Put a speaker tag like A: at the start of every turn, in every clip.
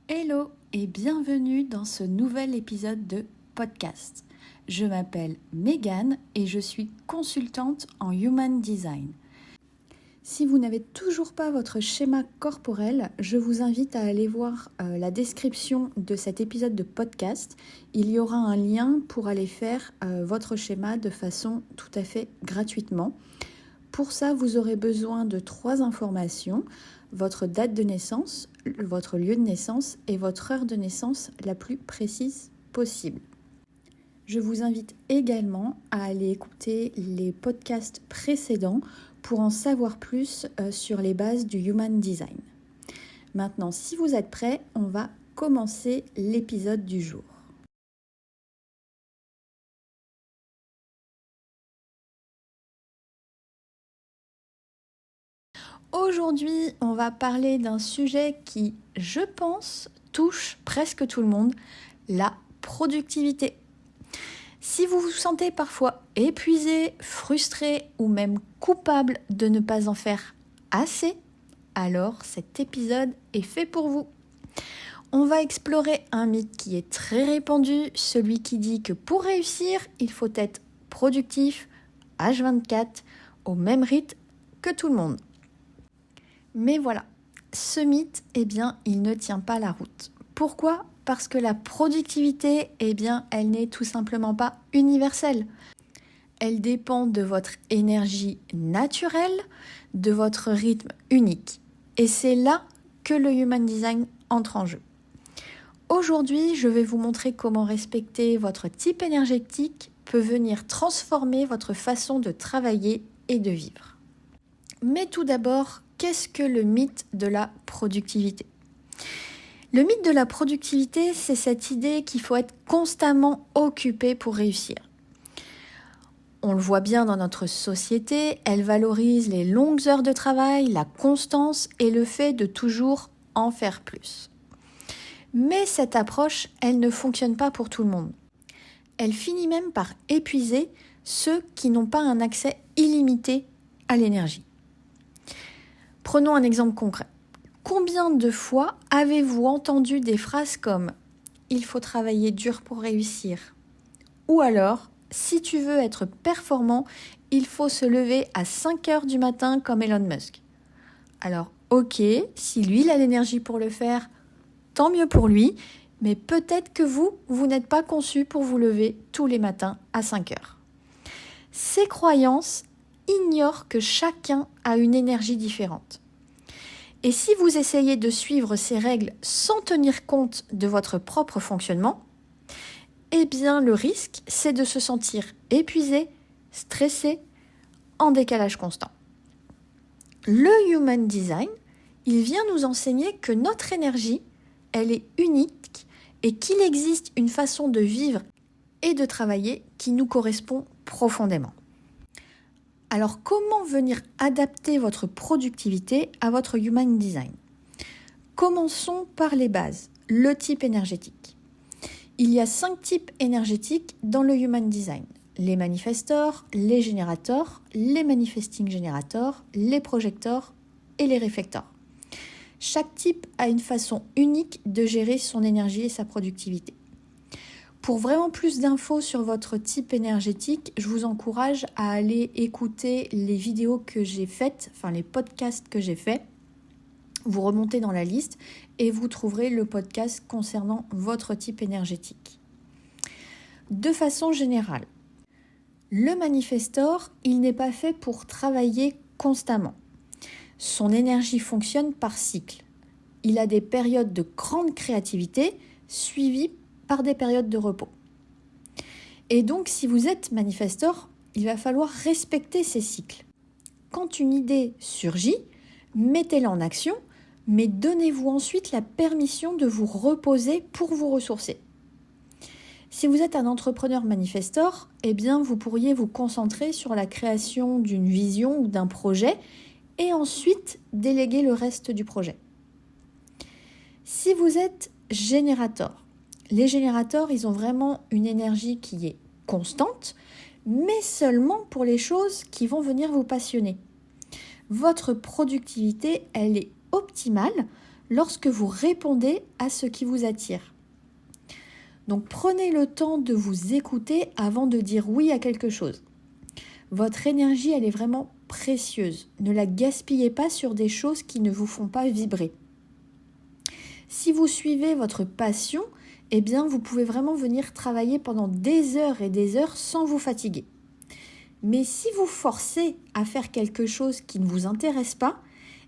A: Hello et bienvenue dans ce nouvel épisode de podcast. Je m'appelle Megan et je suis consultante en Human Design. Si vous n'avez toujours pas votre schéma corporel, je vous invite à aller voir la description de cet épisode de podcast. Il y aura un lien pour aller faire votre schéma de façon tout à fait gratuitement. Pour ça, vous aurez besoin de 3 informations: votre date de naissance, votre lieu de naissance et votre heure de naissance la plus précise possible. Je vous invite également à aller écouter les podcasts précédents pour en savoir plus sur les bases du Human Design. Maintenant, si vous êtes prêts, on va commencer l'épisode du jour. Aujourd'hui, on va parler d'un sujet qui, je pense, touche presque tout le monde, la productivité. Si vous vous sentez parfois épuisé, frustré ou même coupable de ne pas en faire assez, alors cet épisode est fait pour vous. On va explorer un mythe qui est très répandu, celui qui dit que pour réussir, il faut être productif, H24, au même rythme que tout le monde. Mais voilà, ce mythe, il ne tient pas la route. Pourquoi ? Parce que la productivité, elle n'est tout simplement pas universelle. Elle dépend de votre énergie naturelle, de votre rythme unique. Et c'est là que le Human Design entre en jeu. Aujourd'hui, je vais vous montrer comment respecter votre type énergétique peut venir transformer votre façon de travailler et de vivre. Mais tout d'abord, qu'est-ce que le mythe de la productivité ? Le mythe de la productivité, c'est cette idée qu'il faut être constamment occupé pour réussir. On le voit bien dans notre société, elle valorise les longues heures de travail, la constance et le fait de toujours en faire plus. Mais cette approche, elle ne fonctionne pas pour tout le monde. Elle finit même par épuiser ceux qui n'ont pas un accès illimité à l'énergie. Prenons un exemple concret. Combien de fois avez-vous entendu des phrases comme « il faut travailler dur pour réussir » ou alors « si tu veux être performant, il faut se lever à 5 heures du matin comme Elon Musk ». Alors ok, si lui il a l'énergie pour le faire, tant mieux pour lui, mais peut-être que vous n'êtes pas conçu pour vous lever tous les matins à 5 heures. Ces croyances ignorent que chacun a une énergie différente. Et si vous essayez de suivre ces règles sans tenir compte de votre propre fonctionnement, le risque, c'est de se sentir épuisé, stressé, en décalage constant. Le Human Design, il vient nous enseigner que notre énergie, elle est unique et qu'il existe une façon de vivre et de travailler qui nous correspond profondément. Alors, comment venir adapter votre productivité à votre Human Design ? Commençons par les bases, le type énergétique. Il y a 5 types énergétiques dans le Human Design. Les manifestors, les générateurs, les manifesting générateurs, les projecteurs et les réflecteurs. Chaque type a une façon unique de gérer son énergie et sa productivité. Pour vraiment plus d'infos sur votre type énergétique, je vous encourage à aller écouter les vidéos que j'ai faites, les podcasts que j'ai faits. Vous remontez dans la liste et vous trouverez le podcast concernant votre type énergétique. De façon générale, le manifestor, il n'est pas fait pour travailler constamment. Son énergie fonctionne par cycle. Il a des périodes de grande créativité suivies par des périodes de repos. Et donc, si vous êtes manifestor, il va falloir respecter ces cycles. Quand une idée surgit, mettez-la en action, mais donnez-vous ensuite la permission de vous reposer pour vous ressourcer. Si vous êtes un entrepreneur manifestor, vous pourriez vous concentrer sur la création d'une vision ou d'un projet et ensuite déléguer le reste du projet. Si vous êtes générateur, les générateurs, ils ont vraiment une énergie qui est constante, mais seulement pour les choses qui vont venir vous passionner. Votre productivité, elle est optimale lorsque vous répondez à ce qui vous attire. Donc prenez le temps de vous écouter avant de dire oui à quelque chose. Votre énergie, elle est vraiment précieuse. Ne la gaspillez pas sur des choses qui ne vous font pas vibrer. Si vous suivez votre passion, eh bien vous pouvez vraiment venir travailler pendant des heures et des heures sans vous fatiguer. Mais si vous forcez à faire quelque chose qui ne vous intéresse pas,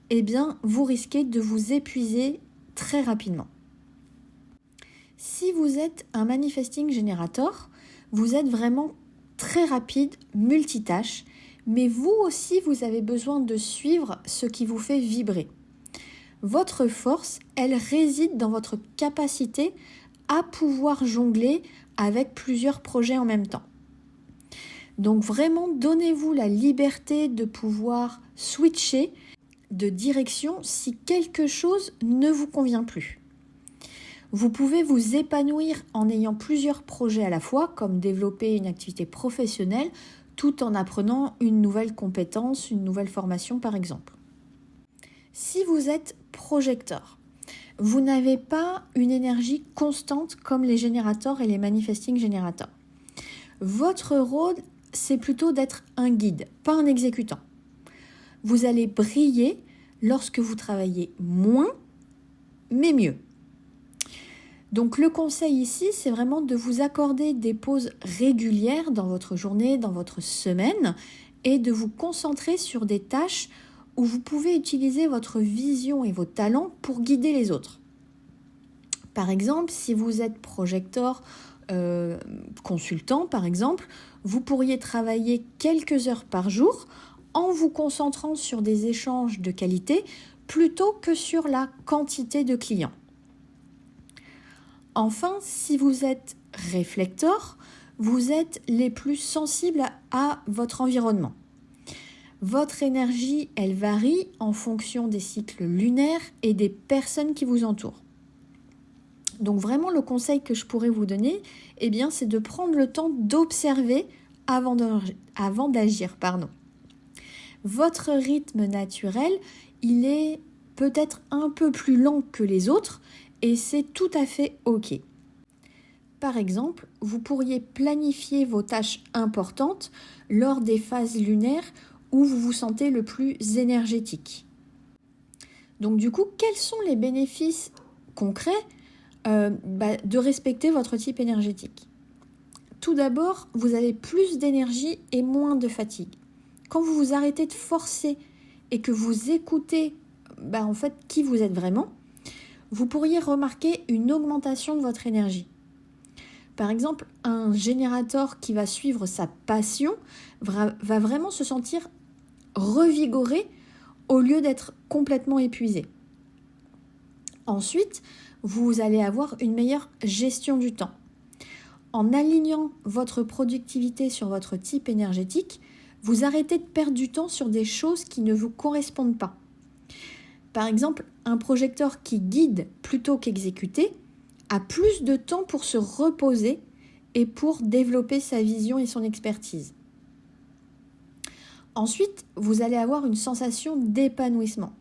A: eh bien vous risquez de vous épuiser très rapidement. Si vous êtes un manifesting generator, vous êtes vraiment très rapide, multitâche, mais vous aussi vous avez besoin de suivre ce qui vous fait vibrer. Votre force, elle réside dans votre capacité à pouvoir jongler avec plusieurs projets en même temps. Donc vraiment, donnez-vous la liberté de pouvoir switcher de direction si quelque chose ne vous convient plus. Vous pouvez vous épanouir en ayant plusieurs projets à la fois, comme développer une activité professionnelle, tout en apprenant une nouvelle compétence, une nouvelle formation par exemple. Si vous êtes projecteur, vous n'avez pas une énergie constante comme les générateurs et les manifesting générateurs. Votre rôle, c'est plutôt d'être un guide, pas un exécutant. Vous allez briller lorsque vous travaillez moins, mais mieux. Donc le conseil ici, c'est vraiment de vous accorder des pauses régulières dans votre journée, dans votre semaine, et de vous concentrer sur des tâches où vous pouvez utiliser votre vision et vos talents pour guider les autres. Par exemple, si vous êtes projecteur, consultant par exemple, vous pourriez travailler quelques heures par jour en vous concentrant sur des échanges de qualité plutôt que sur la quantité de clients. Enfin, si vous êtes réflecteur, vous êtes les plus sensibles à votre environnement. Votre énergie, elle varie en fonction des cycles lunaires et des personnes qui vous entourent. Donc vraiment, le conseil que je pourrais vous donner, eh bien, c'est de prendre le temps d'observer avant d'agir. Votre rythme naturel, il est peut-être un peu plus lent que les autres et c'est tout à fait OK. Par exemple, vous pourriez planifier vos tâches importantes lors des phases lunaires où vous vous sentez le plus énergétique. Donc du coup, quels sont les bénéfices concrets de respecter votre type énergétique? Tout d'abord, vous avez plus d'énergie et moins de fatigue. Quand vous vous arrêtez de forcer et que vous écoutez en fait qui vous êtes vraiment, vous pourriez remarquer une augmentation de votre énergie. Par exemple, un générateur qui va suivre sa passion va vraiment se sentir revigoré au lieu d'être complètement épuisé. Ensuite, vous allez avoir une meilleure gestion du temps. En alignant votre productivité sur votre type énergétique, vous arrêtez de perdre du temps sur des choses qui ne vous correspondent pas. Par exemple, un projecteur qui guide plutôt qu'exécuter a plus de temps pour se reposer et pour développer sa vision et son expertise. Ensuite, vous allez avoir une sensation d'épanouissement.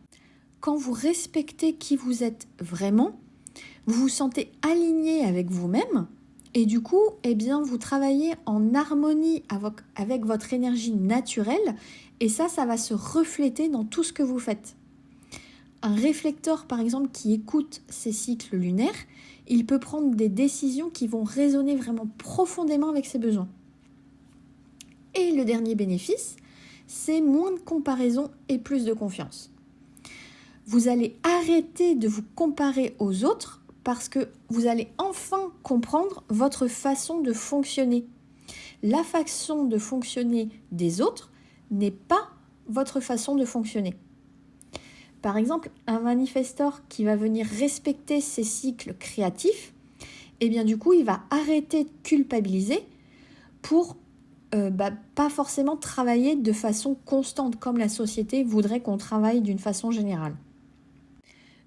A: Quand vous respectez qui vous êtes vraiment, vous vous sentez aligné avec vous-même et du coup, vous travaillez en harmonie avec votre énergie naturelle et ça va se refléter dans tout ce que vous faites. Un réflecteur, par exemple, qui écoute ses cycles lunaires, il peut prendre des décisions qui vont résonner vraiment profondément avec ses besoins. Et le dernier bénéfice, c'est moins de comparaison et plus de confiance. Vous allez arrêter de vous comparer aux autres parce que vous allez enfin comprendre votre façon de fonctionner. La façon de fonctionner des autres n'est pas votre façon de fonctionner. Par exemple, un manifesteur qui va venir respecter ses cycles créatifs, du coup, il va arrêter de culpabiliser pour pas forcément travailler de façon constante comme la société voudrait qu'on travaille d'une façon générale.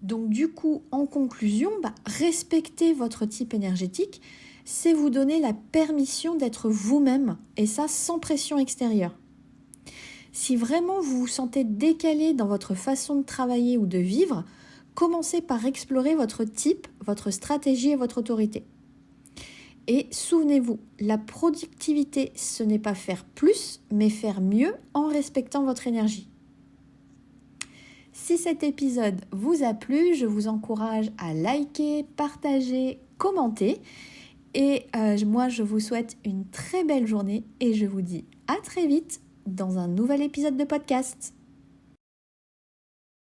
A: Donc du coup, en conclusion, respecter votre type énergétique, c'est vous donner la permission d'être vous-même et ça sans pression extérieure. Si vraiment vous vous sentez décalé dans votre façon de travailler ou de vivre, commencez par explorer votre type, votre stratégie et votre autorité. Et souvenez-vous, la productivité, ce n'est pas faire plus, mais faire mieux en respectant votre énergie. Si cet épisode vous a plu, je vous encourage à liker, partager, commenter. Et moi, je vous souhaite une très belle journée et je vous dis à très vite dans un nouvel épisode de podcast.